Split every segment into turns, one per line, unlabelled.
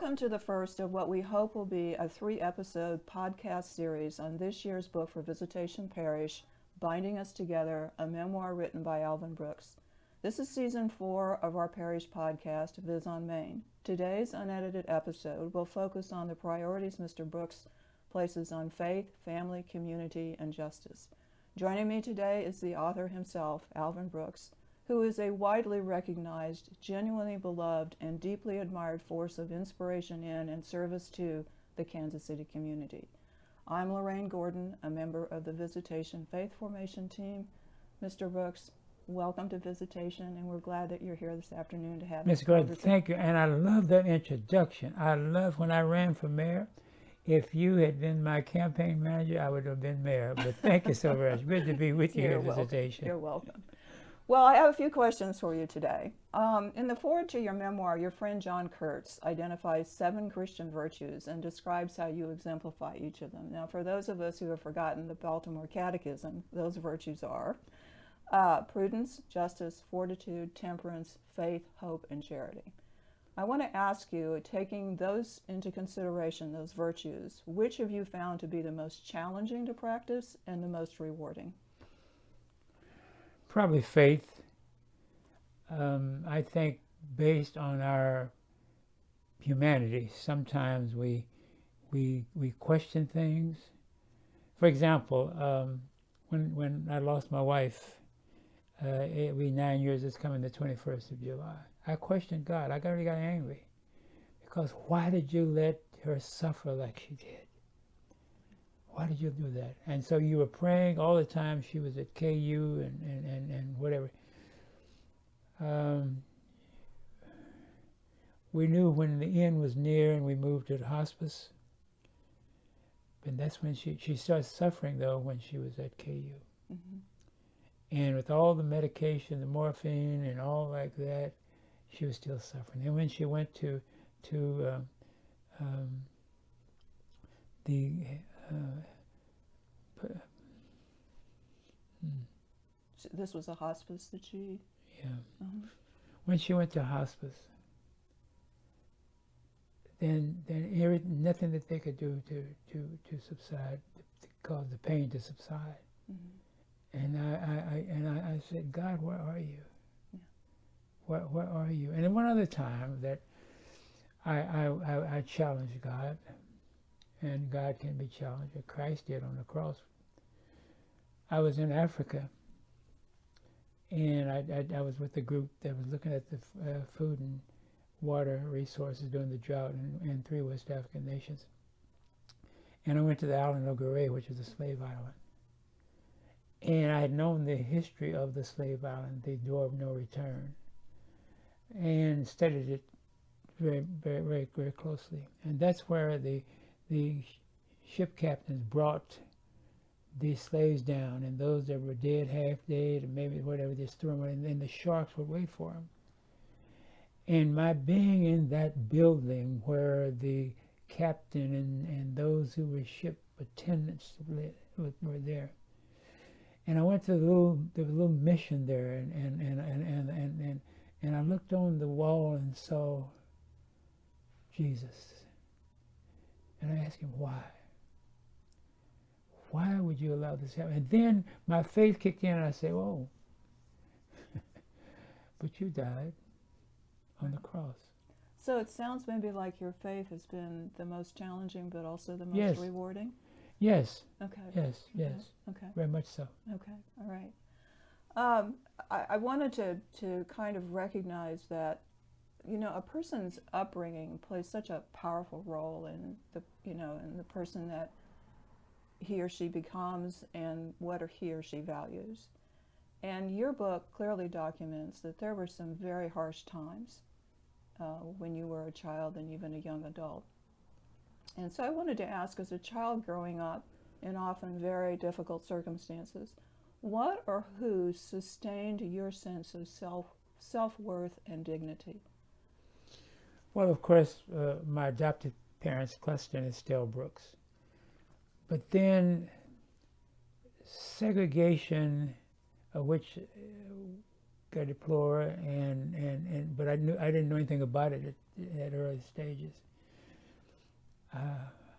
Welcome to the first of what we hope will be a 3-episode podcast series on this year's book for Visitation Parish, Binding Us Together, a memoir written by Alvin Brooks. This is season 4 of our parish podcast, Viz on Main. Today's unedited episode will focus on the priorities Mr. Brooks places on faith, family, community, and justice. Joining me today is the author himself, Alvin Brooks, who is a widely recognized, genuinely beloved, and deeply admired force of inspiration in and service to the Kansas City community. I'm Lorraine Gordon, a member of the Visitation Faith Formation team. Mr. Brooks, welcome to Visitation, and we're glad that you're here this afternoon to have
Ms. Gordon, thank you, and I love that introduction. I love when I ran for mayor. If you had been my campaign manager, I would have been mayor, but thank you so much. Good to be with you here at Visitation.
You're welcome. Well, I have a few questions for you today. In the foreword to your memoir, your friend John Kurtz identifies 7 Christian virtues and describes how you exemplify each of them. Now, for those of us who have forgotten the Baltimore Catechism, those virtues are prudence, justice, fortitude, temperance, faith, hope, and charity. I want to ask you, taking those into consideration, those virtues, which have you found to be the most challenging to practice and the most rewarding?
Probably faith. I think based on our humanity, sometimes we question things. For example, when I lost my wife, it'll be 9 years. It's coming the 21st of July. I questioned God. I really got angry because why did you let her suffer like she did? Why did you do that? And so you were praying all the time. She was at KU and whatever. We knew when the end was near and we moved to the hospice. And that's when she started suffering, though, when she was at KU. Mm-hmm. And with all the medication, the morphine and all like that, she was still suffering. And when she went to
This was a hospice that she...
Yeah. Uh-huh. When she went to hospice, then nothing that they could do to subside, to cause the pain to subside. Mm-hmm. And I said, God, where are you? Yeah. Where are you? And then one other time that I challenged God, and God can be challenged, as Christ did on the cross. I was in Africa, and I was with a group that was looking at the food and water resources during the drought in 3 West African nations. And I went to the island of Gorée, which is a slave island. And I had known the history of the slave island, the door of no return, and studied it very, very, very, very closely. And that's where the ship captains brought these slaves down, and those that were dead, half dead, or maybe whatever, just threw them, and then the sharks would wait for them. And my being in that building where the captain and those who were ship attendants were there, and I went to there was a little mission there, and I looked on the wall and saw Jesus, and I asked him why. Why would you allow this to happen? And then my faith kicked in, and I said, oh, but you died on the cross.
So it sounds maybe like your faith has been the most challenging, but also the most rewarding?
Yes.
Okay.
Yes, yes.
Okay.
Very much so.
Okay, all right. I wanted to kind of recognize that, a person's upbringing plays such a powerful role in the person that he or she becomes and what he or she values. And your book clearly documents that there were some very harsh times when you were a child and even a young adult. And so I wanted to ask, as a child growing up in often very difficult circumstances, what or who sustained your sense of self-worth and dignity?
Well, of course, my adopted parents, Cluster and Estelle Brooks. But then segregation, of which I deplore, but I didn't know anything about it at early stages.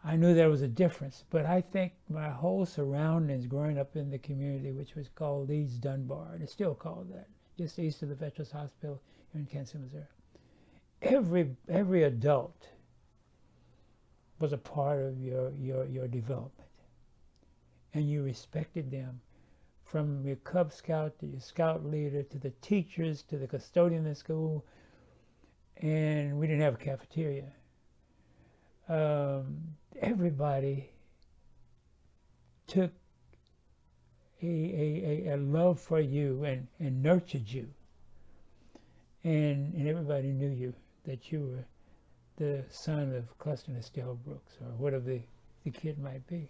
I knew there was a difference, but I think my whole surroundings growing up in the community, which was called East Dunbar, and it's still called that, just east of the Veterans Hospital here in Kansas, Missouri. Every adult was a part of your development, and you respected them, from your Cub Scout to your Scout leader to the teachers to the custodian in school, and we didn't have a cafeteria. Everybody took a love for you and nurtured you, and everybody knew you, that you were the son of Cluster and Estelle Brooks, or whatever the kid might be.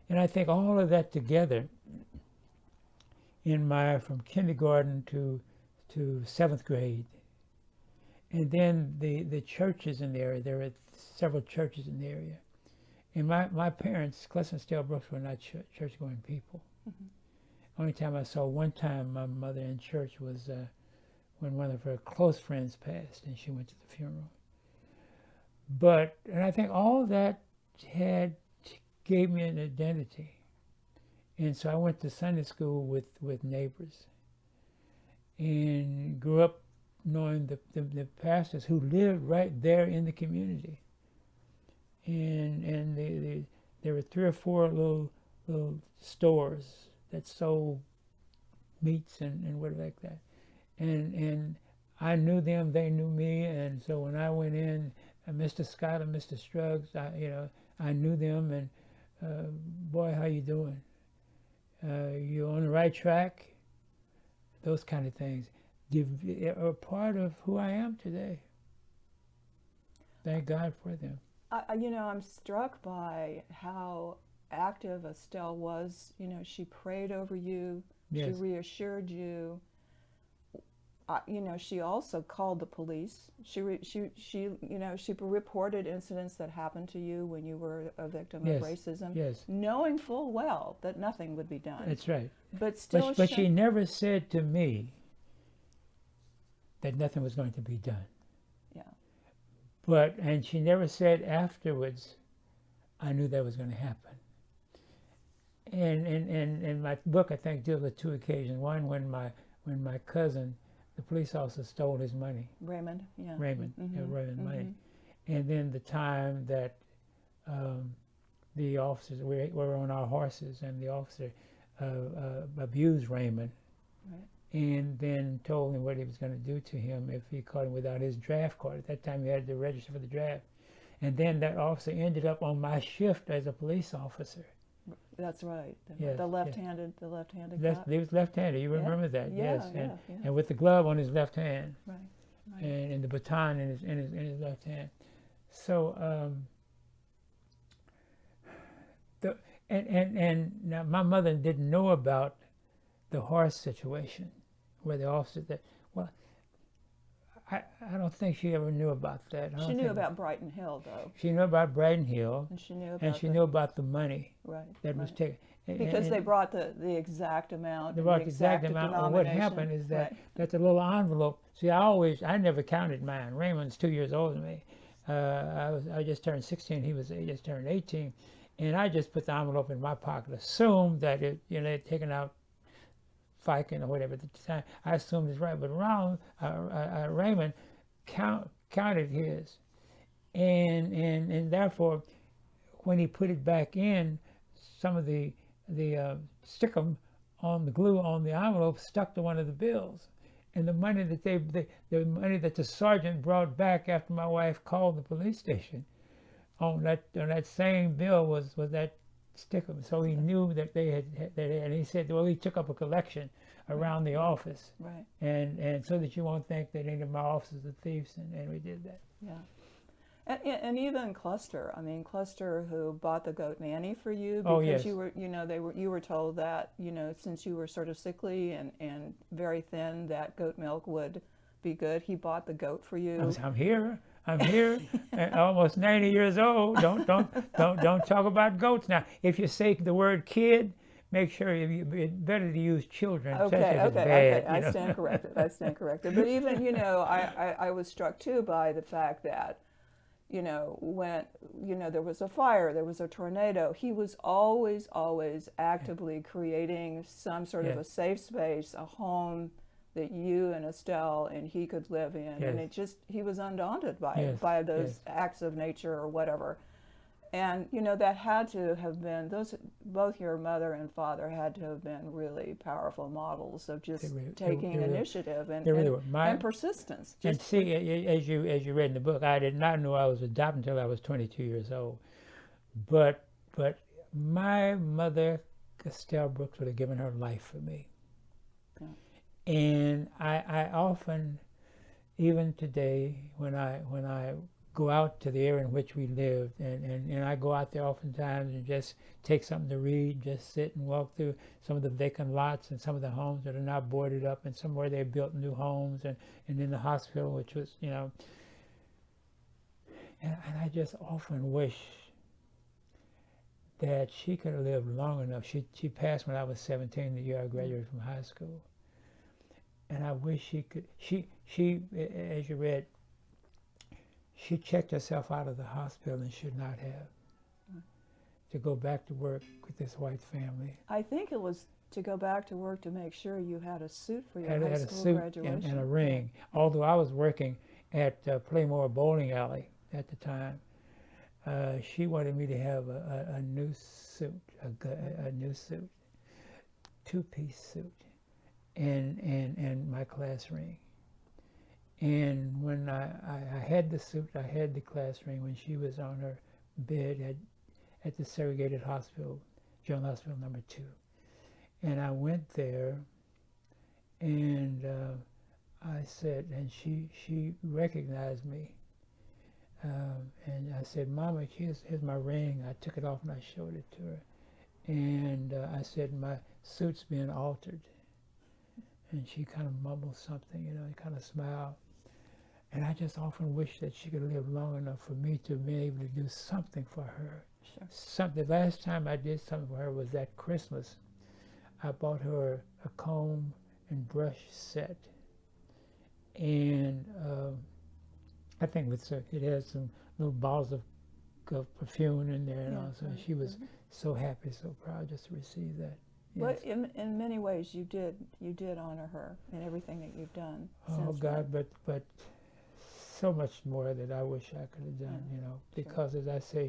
And I think all of that together from kindergarten to 7th grade, and then the churches in the area, there were several churches in the area. And my parents, Cluster and Estelle Brooks, were not church-going people. Mm-hmm. Only time I saw one time my mother in church was when one of her close friends passed, and she went to the funeral. And I think all that gave me an identity. And so I went to Sunday school with neighbors, and grew up knowing the pastors who lived right there in the community. And there were 3 or 4 little stores that sold meats and whatever like that. And I knew them, they knew me, and so when I went in, Mr. Scott and Mr. Struggs, I knew them, and boy, how you doing? You on the right track? Those kind of things are part of who I am today. Thank God for them.
I'm struck by how active Estelle was. She prayed over you. Yes. She reassured you. She also called the police. She reported incidents that happened to you when you were a victim of racism. Yes. Knowing full well that nothing would be done.
That's right.
But still,
but she never said to me that nothing was going to be done. Yeah. And she never said afterwards, I knew that was going to happen. And my book, I think, deals with 2 occasions. One, when my cousin, the police officer, stole his money.
Raymond, yeah.
Raymond,
mm-hmm.
Raymond
mm-hmm.
money. And then the time that the officers, we were on our horses, and the officer abused Raymond. Right. And then told him what he was going to do to him if he caught him without his draft card. At that time, he had to register for the draft. And then that officer ended up on my shift as a police officer.
That's right.
Yes,
the left-handed cop.
He was left-handed. You remember that?
Yeah,
yes.
Yeah,
and with the glove on his left hand.
Right.
And the baton in his left hand. So now my mother didn't know about the horse situation, where the officer I don't think she ever knew about that.
She knew about Brighton Hill, though.
She knew about Brighton Hill,
and she knew about
the money that was taken.
Because they brought the exact amount.
They brought the exact amount. And what happened is that that's a little envelope. See, I never counted mine. Raymond's 2 years older than me. I just turned 16. He just turned 18, and I just put the envelope in my pocket, assumed that they'd taken out FICA or whatever at the time. I assumed it's right, but Raymond counted his, and therefore, when he put it back in, some of the stickum on the glue on the envelope stuck to one of the bills, and the money that the money that the sergeant brought back after my wife called the police station on that same bill was that stickum. So he knew that they had, and he said, well, he took up a collection around the office,
right?
And so that you won't think that any of my officers are thieves, and we did that.
Yeah. And even Cluster, Cluster, who bought the goat nanny for you because you were, you were told that, since you were sort of sickly and very thin, that goat milk would be good. He bought the goat for you.
I'm here, almost 90 years old. Don't talk about goats now. If you say the word kid, make sure it's better to use children.
Okay.
Bad,
I stand corrected. But even, I was struck too by the fact that, when, there was a fire, there was a tornado, he was always, always actively creating some sort of a safe space, a home that you and Estelle and he could live in.
Yes.
And he was undaunted by
Yes.
by those acts of nature or whatever. And, that had to have been, both your mother and father had to have been really powerful models of just taking initiative and persistence.
And see, as you read in the book, I did not know I was adopted until I was 22 years old. But my mother, Estelle Brooks, would have given her life for me. Yeah. And I often, even today, when I go out to the area in which we lived, and I go out there oftentimes and just take something to read, just sit and walk through some of the vacant lots and some of the homes that are now boarded up, and somewhere they built new homes, and in the hospital, which was, and I just often wish that she could have lived long enough. She passed when I was 17, the year I graduated from high school. And I wish she could, she as you read, she checked herself out of the hospital and should not have, to go back to work with this white family.
I think it was to go back to work to make sure you had a suit for your high school graduation.
And a ring. Although I was working at Playmore Bowling Alley at the time, she wanted me to have a new suit, a new suit, two-piece suit, and my class ring. And when I had the suit, I had the class ring when she was on her bed at the segregated hospital, General Hospital number 2. And I went there, and I said, and she recognized me. And I said, Mama, here's my ring. I took it off and I showed it to her. And I said, my suit's being altered. And she kind of mumbled something, kind of smiled. And I just often wish that she could live long enough for me to be able to do something for her.
Sure.
The last time I did something for her was that Christmas. I bought her a comb and brush set. And I think it has some little bottles of perfume in there and all. So she was so happy, so proud just to receive that. Yes.
But in many ways, you did honor her in everything that you've done.
Oh God, but so much more that I wish I could have done, because as I say,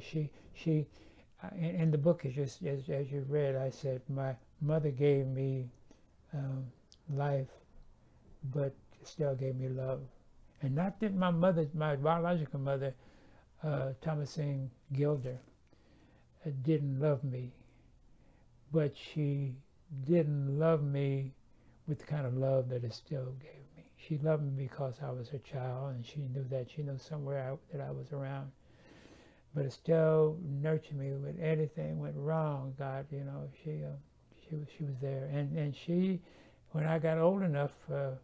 she, in the book, as you read, I said my mother gave me life, but still gave me love, and not that my biological mother, Thomasine Gilder, didn't love me. But she didn't love me with the kind of love that Estelle gave me. She loved me because I was her child, and she knew that. She knew somewhere that I was around. But Estelle nurtured me when anything went wrong. God, she was there. And she, when I got old enough, 9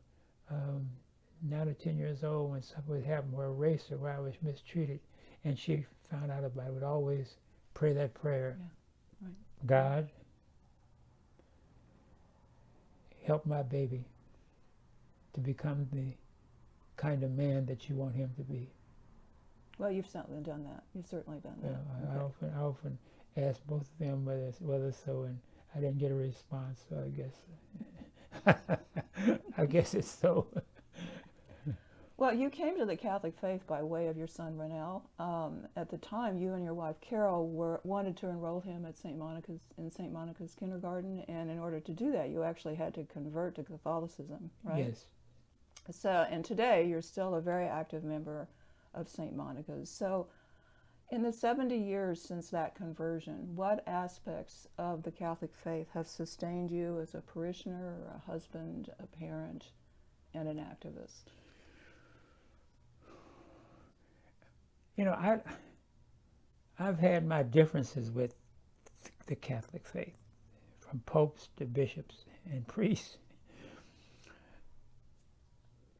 or 10 years old, when something would happen where I was mistreated, and she found out about it, would always pray that prayer. Yeah. Right. God, help my baby to become the kind of man that you want him to be.
Well, you've certainly done that. You've certainly done that.
Yeah, I often ask both of them whether so, and I didn't get a response. So I guess it's so.
Well, you came to the Catholic faith by way of your son Rennell. At the time, you and your wife Carol wanted to enroll him at St. Monica's kindergarten, and in order to do that, you actually had to convert to Catholicism, right?
Yes.
So, and today you're still a very active member of St. Monica's. So, in the 70 years since that conversion, what aspects of the Catholic faith have sustained you as a parishioner, a husband, a parent, and an activist?
I've had my differences with the Catholic faith, from popes to bishops and priests.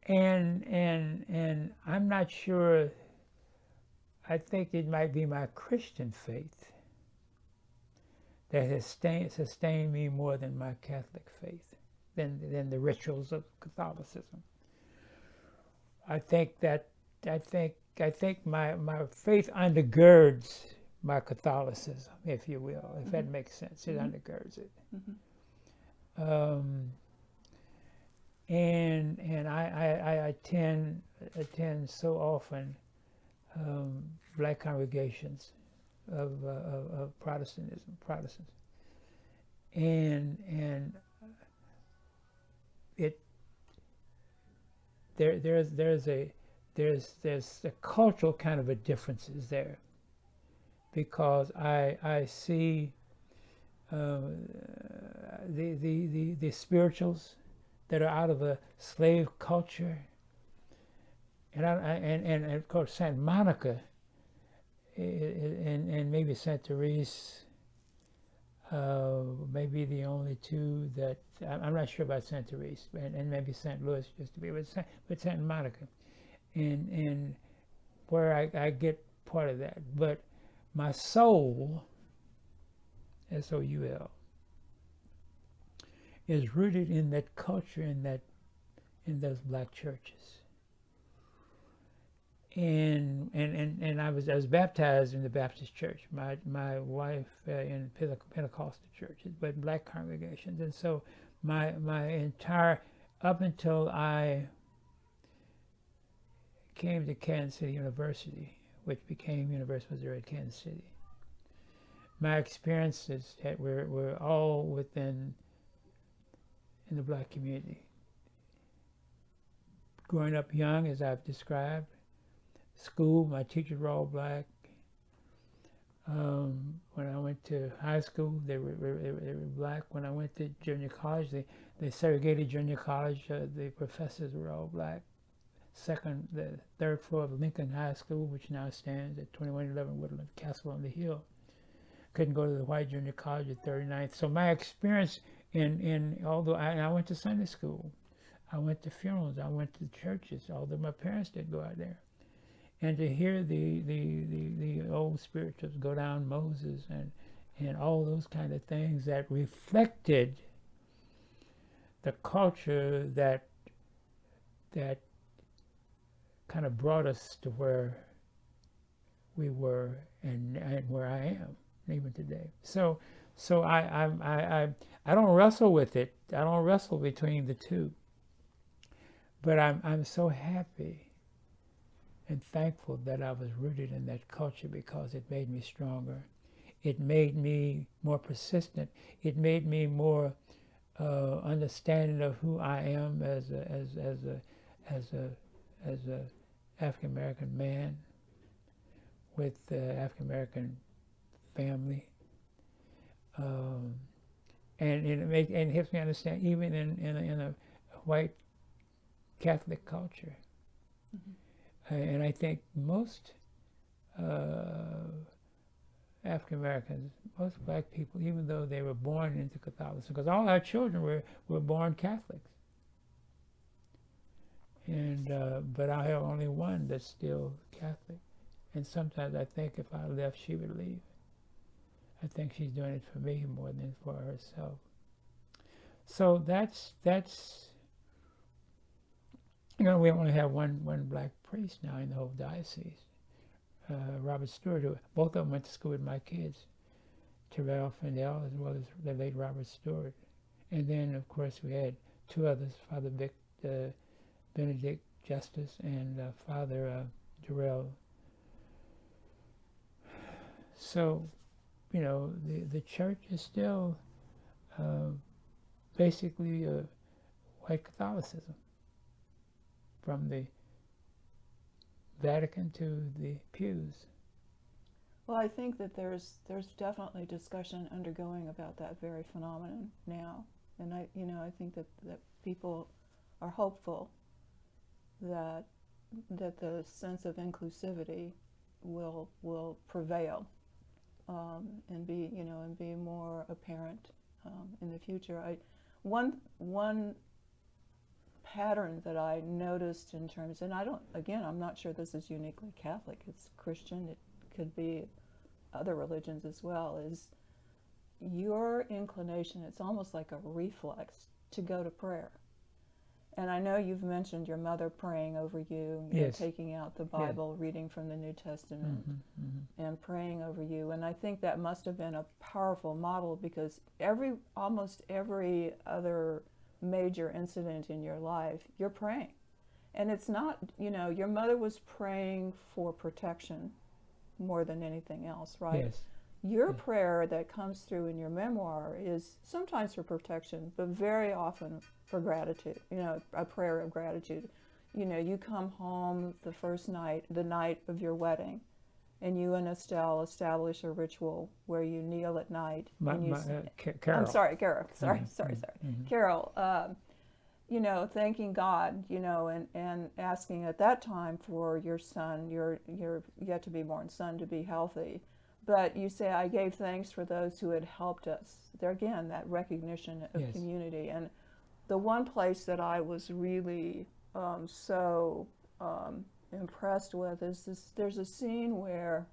And I'm not sure, I think it might be my Christian faith that has sustained me more than my Catholic faith, than the rituals of Catholicism. I think that think my faith undergirds my Catholicism, if you will, if that makes sense. It undergirds it. And I attend so often black congregations of Protestants, and it there's a cultural kind of a differences there, because I see the spirituals that are out of a slave culture, and of course Santa Monica and maybe St. Therese, maybe the only two that I'm not sure about St. Therese, and maybe St. Louis just to be, but Santa Monica, and where I get part of that, but my soul, SOUL, is rooted in that culture, in those black churches. And I was baptized in the Baptist church. My wife in Pentecostal churches, but black congregations. And so my entire, up until I came to Kansas City University, which became University of Missouri at Kansas City, my experiences were all within in the black community. Growing up young, as I've described, school, my teachers were all black. When I went to high school, they were black. When I went to junior college, they segregated junior college. The professors were all black. The third floor of Lincoln High School, which now stands at 2111 Woodland Castle on the Hill. Couldn't go to the white junior college at 39th. So my experience although I went to Sunday school, I went to funerals, I went to churches, although my parents didn't go out there. And to hear the old spirituals go down Moses and all those kind of things that reflected the culture that kind of brought us to where we were and where I am even today. So I don't wrestle with it. I don't wrestle between the two. But I'm so happy and thankful that I was rooted in that culture, because it made me stronger. It made me more persistent. It made me more understanding of who I am as a African American man with African American family, and it helps me understand even in a white Catholic culture. And I think most African Americans, most black people, even though they were born into Catholicism, because all our children were born Catholics, and but I have only one that's still Catholic, and sometimes I think if I left, she would leave. I think she's doing it for me more than for herself. So that's we only have one black priest now in the whole diocese, Robert Stewart, who both of them went to school with my kids, Terrell Findell as well as the late Robert Stewart. And then, of course, we had two others, Father Benedict Justice and Father Durrell. So, the church is still basically white Catholicism, from the Vatican to the pews.
Well, I think that there's definitely discussion undergoing about that very phenomenon now, and I think that people are hopeful that the sense of inclusivity will prevail and be more apparent in the future. One pattern that I noticed in terms, and I'm not sure this is uniquely Catholic, it's Christian, it could be other religions as well, is your inclination, it's almost like a reflex to go to prayer. And I know you've mentioned your mother praying over you, you know,
Yes.
taking out the Bible, reading from the New Testament,
Mm-hmm.
and praying over you. And I think that must have been a powerful model, because almost every other major incident in your life, you're praying. And it's not, you know, your mother was praying for protection more than anything else, right?
Yes.
Your prayer that comes through in your memoir is sometimes for protection, but very often for gratitude, you know, a prayer of gratitude. You know, you come home the night of your wedding, and you and Estelle establish a ritual where you kneel at night. And you
Carol.
I'm sorry, Carol. Sorry.
Mm-hmm.
Carol, you know, thanking God, you know, and asking at that time for your son, your yet to be born son, to be healthy. But you say, I gave thanks for those who had helped us. There again, that recognition of
Yes.
community. And the one place that I was really so impressed with is this. There's a scene where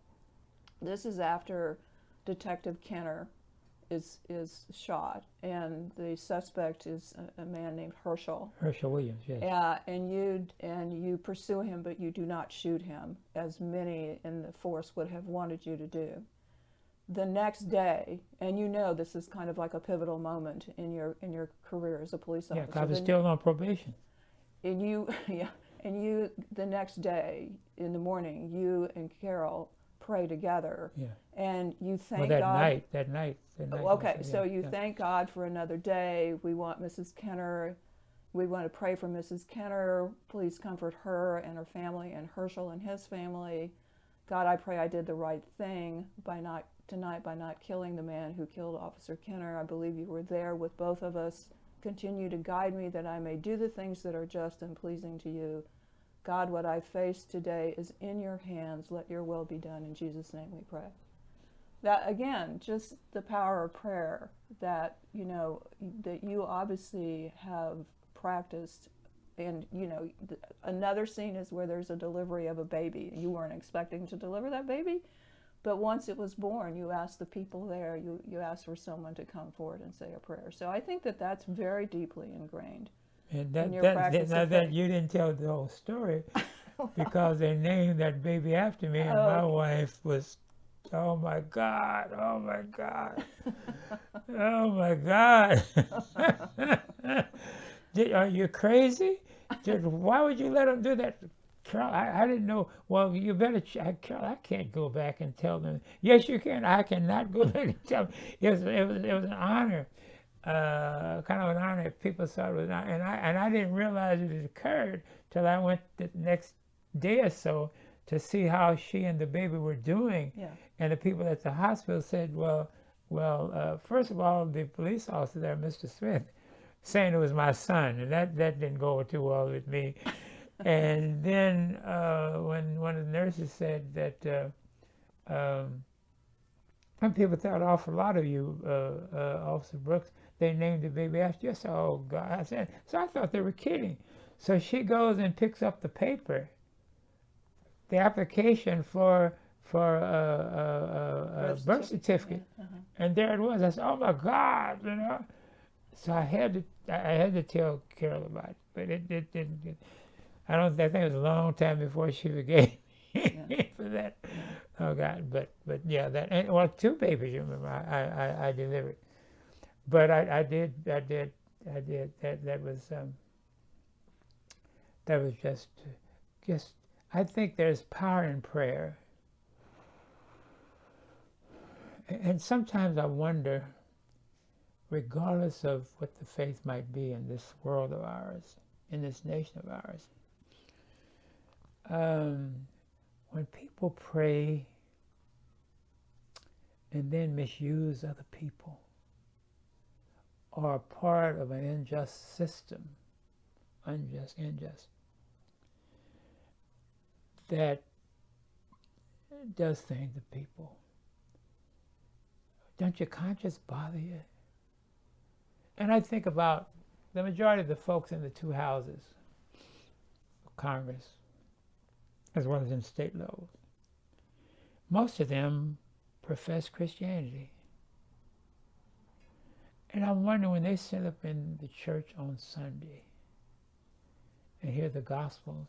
this is after Detective Kenner is shot, and the suspect is a man named Herschel.
Herschel Williams, yes.
And you pursue him, but you do not shoot him, as many in the force would have wanted you to do. The next day, and you know this is kind of like a pivotal moment in your career as a police officer.
Yeah, I was still on probation.
And you, the next day in the morning, you and Carol pray together.
Yeah.
And you thank
well,
God.
That night.
Okay, so you thank God for another day. We want Mrs. Kenner. We want to pray for Mrs. Kenner. Please comfort her and her family, and Herschel and his family. God, I pray I did the right thing by not killing the man who killed Officer Kenner. I believe you were there with both of us. Continue to guide me that I may do the things that are just and pleasing to you. God, what I face today is in your hands. Let your will be done. In Jesus' name we pray. That, again, just the power of prayer that, you know, that you obviously have practiced. And, you know, another scene is where there's a delivery of a baby. You weren't expecting to deliver that baby, but once it was born, you asked the people there, you asked for someone to come forward and say a prayer. So I think that that's very deeply ingrained.
And
that
you didn't tell the whole story, because they named that baby after me, and my wife was, oh my God, oh my God, oh my God. Are you crazy? Why would you let them do that? Carol, I didn't know. Well, you better, Carol, I can't go back and tell them. Yes, you can. I cannot go back and tell them. It was an honor, kind of an honor. People thought it was an honor. And I didn't realize it had occurred till I went the next day or so to see how she and the baby were doing.
Yeah.
And the people at the hospital said, well, first of all, the police officer there, Mr. Smith, saying it was my son, and that didn't go too well with me. And then when one of the nurses said that some people thought an awful lot of you, Officer Brooks, they named the baby after you. I said, oh God. I said, so I thought they were kidding. So she goes and picks up the paper, the application for a birth certificate,
Yeah.
and there it was. I said, oh my God, you know. So I had to tell Carol about it, but it didn't. I think it was a long time before she forgave me for that. Oh God, but yeah, that, and well, 2 babies, you remember, I delivered, but I did. That was just. I think there's power in prayer, and sometimes I wonder, regardless of what the faith might be in this world of ours, in this nation of ours, when people pray and then misuse other people, or are part of an unjust system, unjust, that does things to people. Don't your conscience bother you? And I think about the majority of the folks in the 2 houses of Congress, as well as in state levels. Most of them profess Christianity. And I'm wondering, when they sit up in the church on Sunday, and hear the Gospels.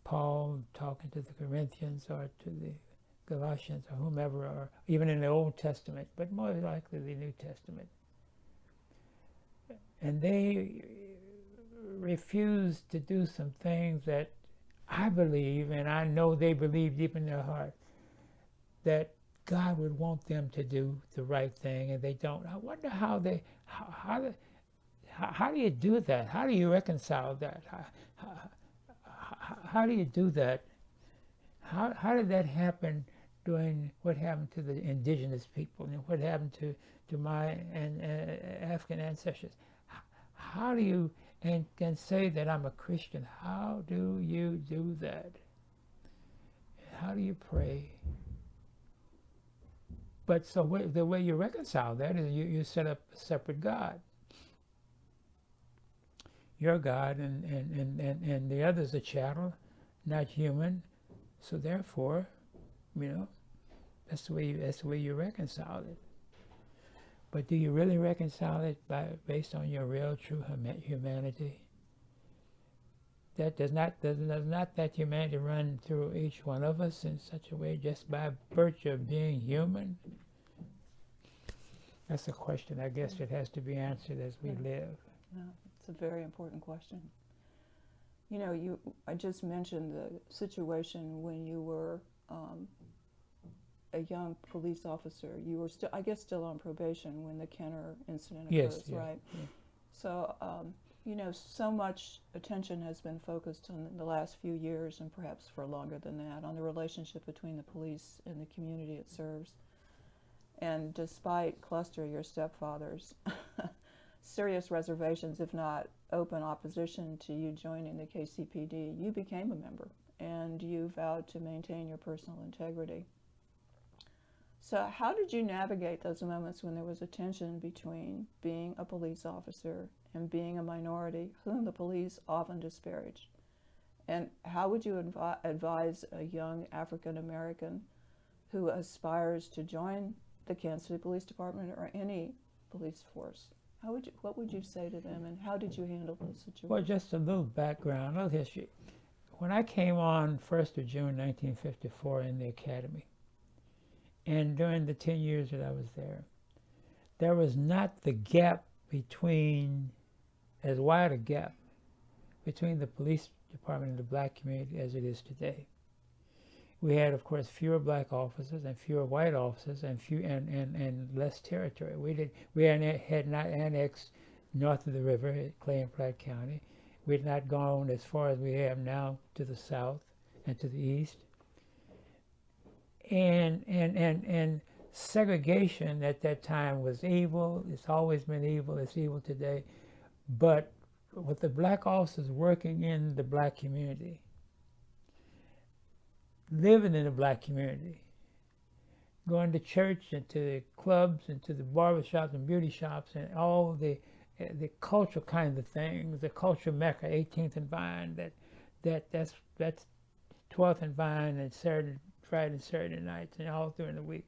Paul talking to the Corinthians or to the Galatians or whomever, or even in the Old Testament, but more likely the New Testament. And they refused to do some things that I believe, and I know they believe deep in their heart, that God would want them to do the right thing, and they don't. I wonder how do you do that? How do you reconcile that? How do you do that? How did that happen during what happened to the indigenous people and what happened to my African ancestors? How do you can say that I'm a Christian? How do you do that? How do you pray? But so the way you reconcile that is you set up a separate God. Your God and the other's a chattel, not human. So therefore, that's the way you reconcile it. But do you really reconcile it based on your real, true humanity? That does not that humanity run through each one of us in such a way just by virtue of being human? That's a question, I guess, that has to be answered as we live.
Yeah, it's a very important question. I just mentioned the situation when you were a young police officer. You were still on probation when the Kenner incident occurs,
Yes,
right?
Yeah.
So, so much attention has been focused on the last few years, and perhaps for longer than that, on the relationship between the police and the community it serves. And despite Cluster, your stepfather's serious reservations, if not open opposition to you joining the KCPD, you became a member, and you vowed to maintain your personal integrity. So how did you navigate those moments when there was a tension between being a police officer and being a minority whom the police often disparaged? And how would you advise a young African American who aspires to join the Kansas City Police Department or any police force? What would you say to them, and how did you handle those situations?
Well, just a little background, a little history. When I came on 1st of June 1954 in the academy, and during the 10 years that I was there was not the gap as wide a gap between the police department and the black community as it is today. We had, of course, fewer black officers and fewer white officers and less territory. We had not annexed north of the river at Clay and Platte County. We had not gone as far as we have now to the south and to the east. And segregation at that time was evil. It's always been evil. It's evil today. But with the black officers working in the black community, living in the black community, going to church and to the clubs and to the barbershops and beauty shops and all the cultural kind of things, the cultural mecca, 18th and Vine, that's 12th and Vine, and Friday and Saturday nights and all during the week.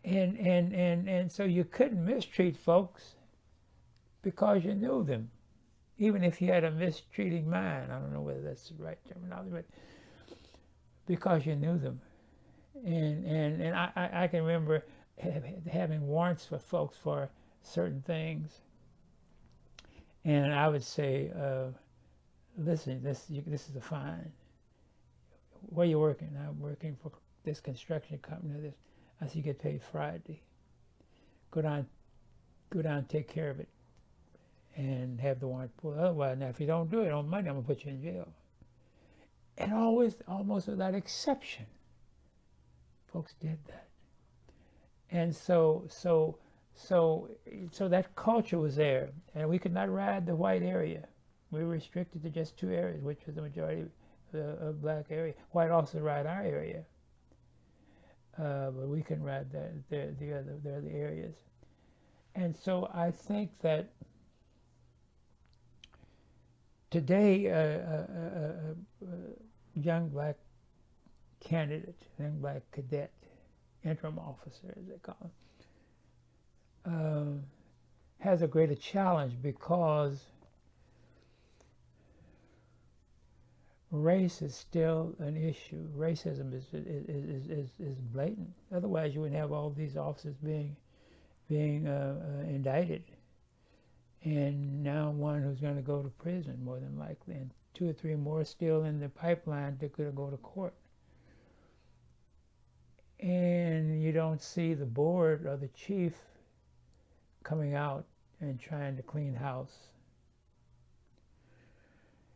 And so you couldn't mistreat folks because you knew them, even if you had a mistreating mind. I don't know whether that's the right terminology, but because you knew them. And I can remember having warrants for folks for certain things. And I would say, listen, this is a fine. Where you working? I'm working for this construction company. I said, you get paid Friday. Go down, take care of it, and have the warrant pulled. Otherwise, now if you don't do it on Monday, I'm gonna put you in jail. And always, almost without exception, folks did that. And so that culture was there, and we could not ride the white area. We were restricted to just two areas, which was the majority of black area. White also ride our area, but we can ride the other areas. And so I think that today, a young black candidate, young black cadet, interim officer, as they call him, has a greater challenge because race is still an issue. Racism is blatant. Otherwise, you wouldn't have all these officers being indicted, and now one who's going to go to prison more than likely, and 2 or 3 more still in the pipeline that could go to court. And you don't see the board or the chief coming out and trying to clean house.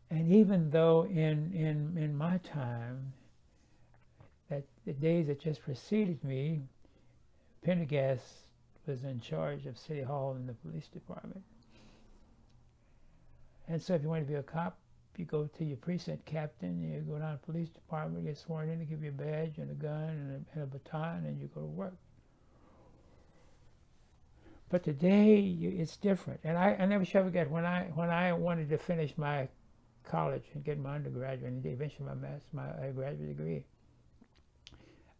And even though in my time, that the days that just preceded me, Pendergast was in charge of City Hall and the police department. And so if you want to be a cop, you go to your precinct captain, you go down to the police department, get sworn in, they give you a badge and a gun and a baton, and you go to work. But today, it's different. And I never shall forget, when I wanted to finish my college and get my undergraduate and eventually my graduate degree,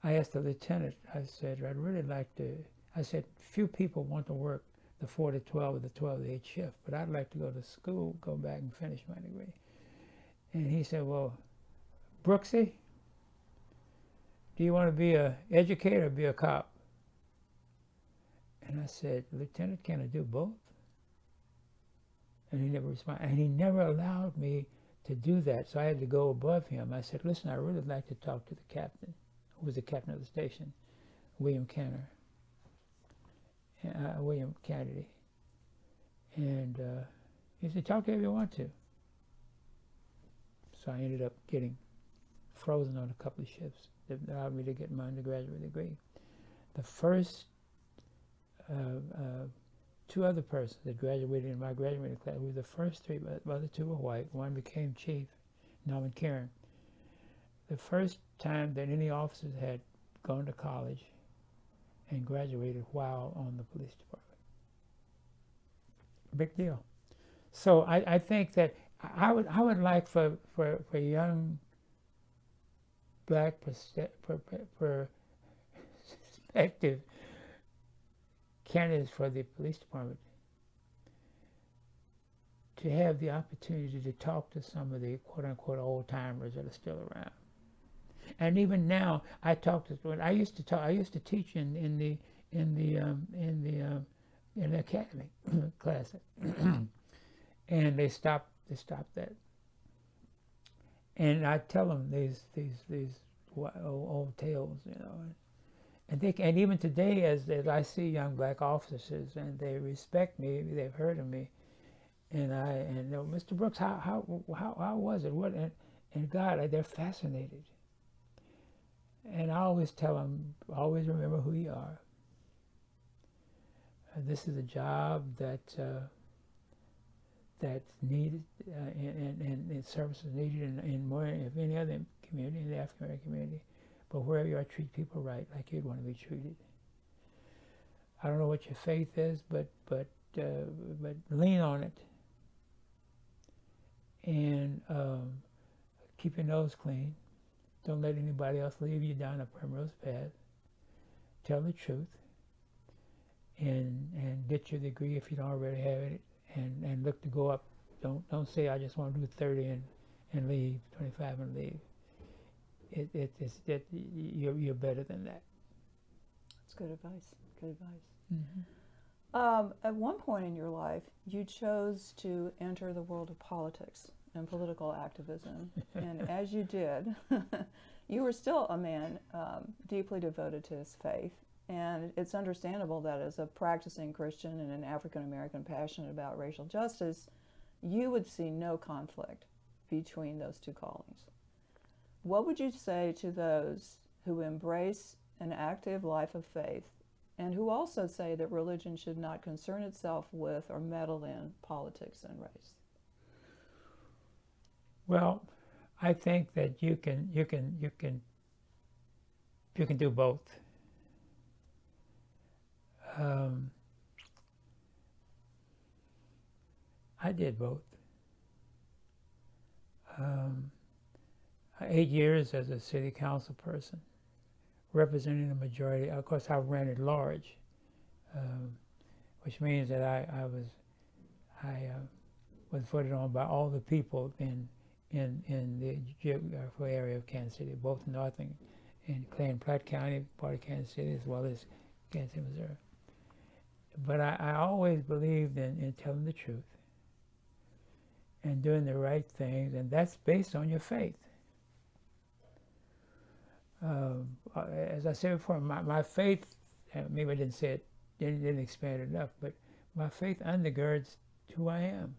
I asked the lieutenant, I said, I'd really like to, I said, few people want to work the 4 to 12 or the 12 to 8 shift, but I'd like to go to school, go back and finish my degree. And he said, well, Brooksy, do you want to be an educator or be a cop? And I said, Lieutenant, can I do both? And he never responded. And he never allowed me to do that, so I had to go above him. I said, listen, I'd really like to talk to the captain, who was the captain of the station, William Kennedy. And he said, talk to him if you want to. So I ended up getting frozen on a couple of shifts that allowed me to get my undergraduate degree. The first 2 other persons that graduated in my graduating class, we were the first 3, but the other 2 were white. One became chief, Norman Karen. The first time that any officers had gone to college and graduated while on the police department. Big deal. So I think that I would like for young black prospective candidates for the police department to have the opportunity to talk to some of the quote-unquote old-timers that are still around. And even now, I talk to. When I used to teach in the academy class, and they stopped that. And I tell them these old tales, you know. And even today, as I see young black officers, and they respect me, they've heard of me, and Mr. Brooks, how was it? What? And God, they're fascinated. And I always tell them, always remember who you are. This is a job that's needed, and services needed in more of any other community, in the African American community. But wherever you are, treat people right, like you'd want to be treated. I don't know what your faith is, but lean on it, and keep your nose clean. Don't let anybody else lead you down a primrose path. Tell the truth, and get your degree if you don't already have it, and look to go up. Don't say I just want to do 30 and leave, 25 and leave. It's that you're better than that.
That's good advice. Good advice.
Mm-hmm.
At one point in your life, you chose to enter the world of politics and political activism, and as you did, you were still a man deeply devoted to his faith. And it's understandable that as a practicing Christian and an African American passionate about racial justice, you would see no conflict between those 2 callings. What would you say to those who embrace an active life of faith and who also say that religion should not concern itself with or meddle in politics and race?
Well, I think that you can do both. I did both. 8 years as a city council person, representing the majority. Of course, I ran at large. which means that I was voted on by all the people in the geographical area of Kansas City, both North and Clay and Platte County, part of Kansas City, as well as Kansas City, Missouri. But I always believed in telling the truth and doing the right things, and that's based on your faith. As I said before, my faith, maybe I didn't say it, didn't expand it enough, but my faith undergirds who I am.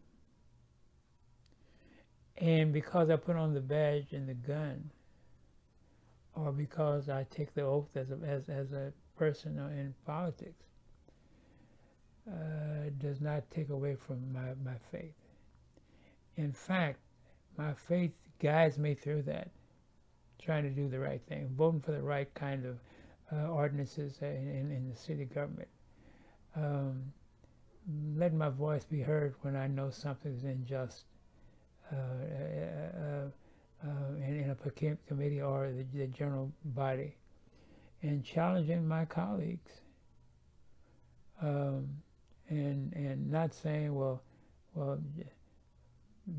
And because I put on the badge and the gun, or because I take the oath as a person in politics, does not take away from my faith. In fact, my faith guides me through that, trying to do the right thing, voting for the right kind of ordinances in the city government, letting my voice be heard when I know something's unjust in a committee or the general body, and challenging my colleagues, and not saying, well,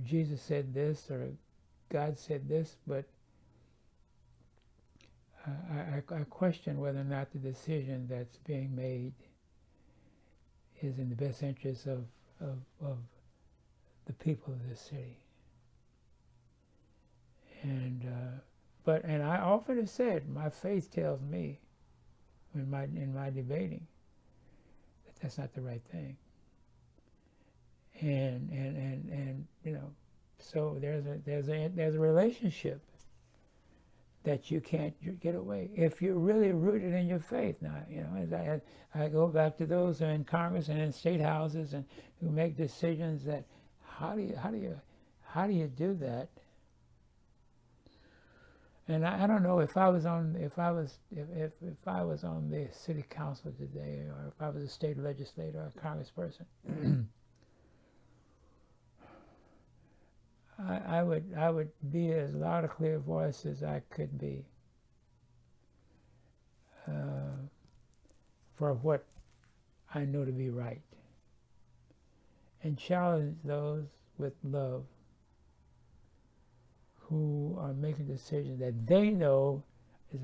Jesus said this or God said this, but I question whether or not the decision that's being made is in the best interest of the people of this city. And I often have said, my faith tells me in my debating that that's not the right thing. And you know, so there's a relationship that you can't get away if you're really rooted in your faith. Now, you know, as I go back to those who are in Congress and in state houses and who make decisions, that how do you do that? And I don't know if I was on the city council today, or if I was a state legislator or a congressperson, I would be as loud a clear voice as I could be for what I know to be right, and challenge those with love who are making decisions that they know is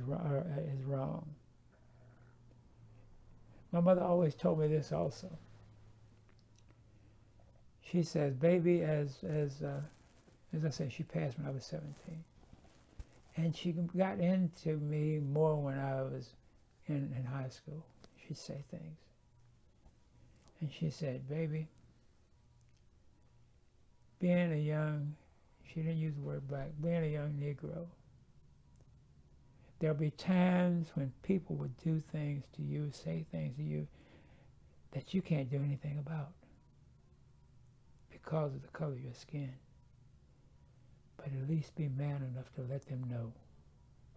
wrong. My mother always told me this also. She says, baby, as I said, she passed when I was 17. And she got into me more when I was in high school. She'd say things. And she said, baby, being a young, she didn't use the word black, being a young Negro, there'll be times when people would do things to you, say things to you, that you can't do anything about because of the color of your skin. But at least be man enough to let them know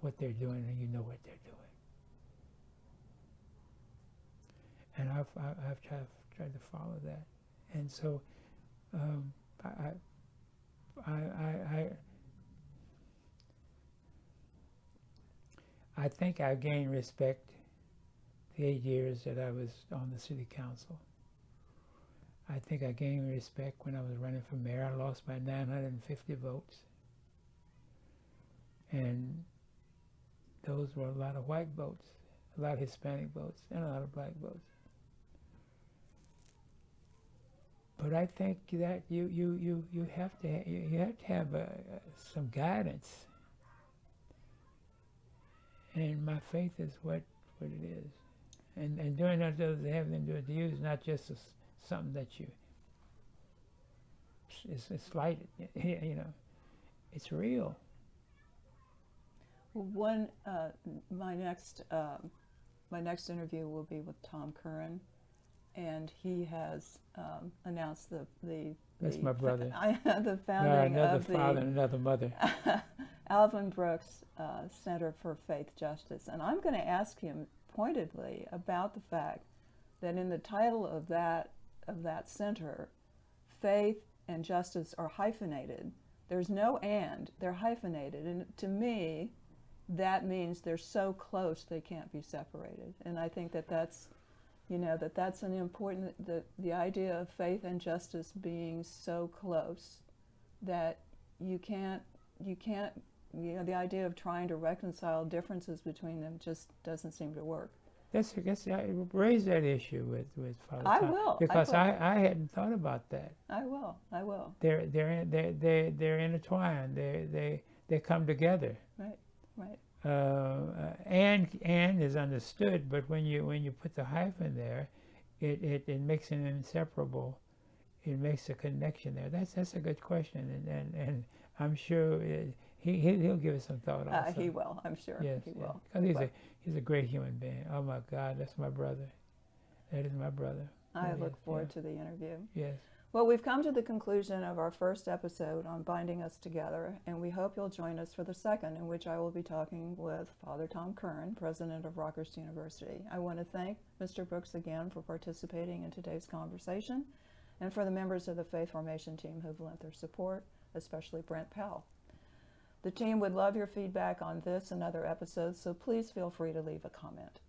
what they're doing, and you know what they're doing. And I've tried to follow that. And so I think I gained respect the 8 years that I was on the city council. I think I gained respect when I was running for mayor. I lost by 950 votes. And those were a lot of white votes, a lot of Hispanic votes, and a lot of black votes. But I think that you have to have some guidance, and my faith is what it is, and doing unto others and having them do it to you is not just something that it's slighted, you know, it's real.
One, my next interview will be with Tom Curran, and he has announced
That's my brother.
The founding
another
of
father and another mother.
Alvin Brooks Center for Faith Justice, and I'm going to ask him pointedly about the fact that in the title of that center, faith and justice are hyphenated. There's no and, they're hyphenated, and to me, that means they're so close they can't be separated. And I think that that's You know, that's an important, the idea of faith and justice being so close that you can't, you know, the idea of trying to reconcile differences between them just doesn't seem to work.
Raise that issue with Father
I
Tom,
will.
because I hadn't thought about that.
I will.
They're intertwined. They come together.
Right.
And is understood, but when you put the hyphen there, it makes an inseparable. It makes a connection there. That's a good question, and I'm sure he'll give it some thought also.
He will. I'm sure.
Yes,
he will.
Because he's a great human being. Oh my God, that's my brother. That is my brother.
I look forward to the interview.
Yes.
Well, we've come to the conclusion of our first episode on Binding Us Together, and we hope you'll join us for the second, in which I will be talking with Father Tom Curran, president of Rockhurst University. I want to thank Mr. Brooks again for participating in today's conversation, and for the members of the Faith Formation team who've lent their support, especially Brent Powell. The team would love your feedback on this and other episodes, so please feel free to leave a comment.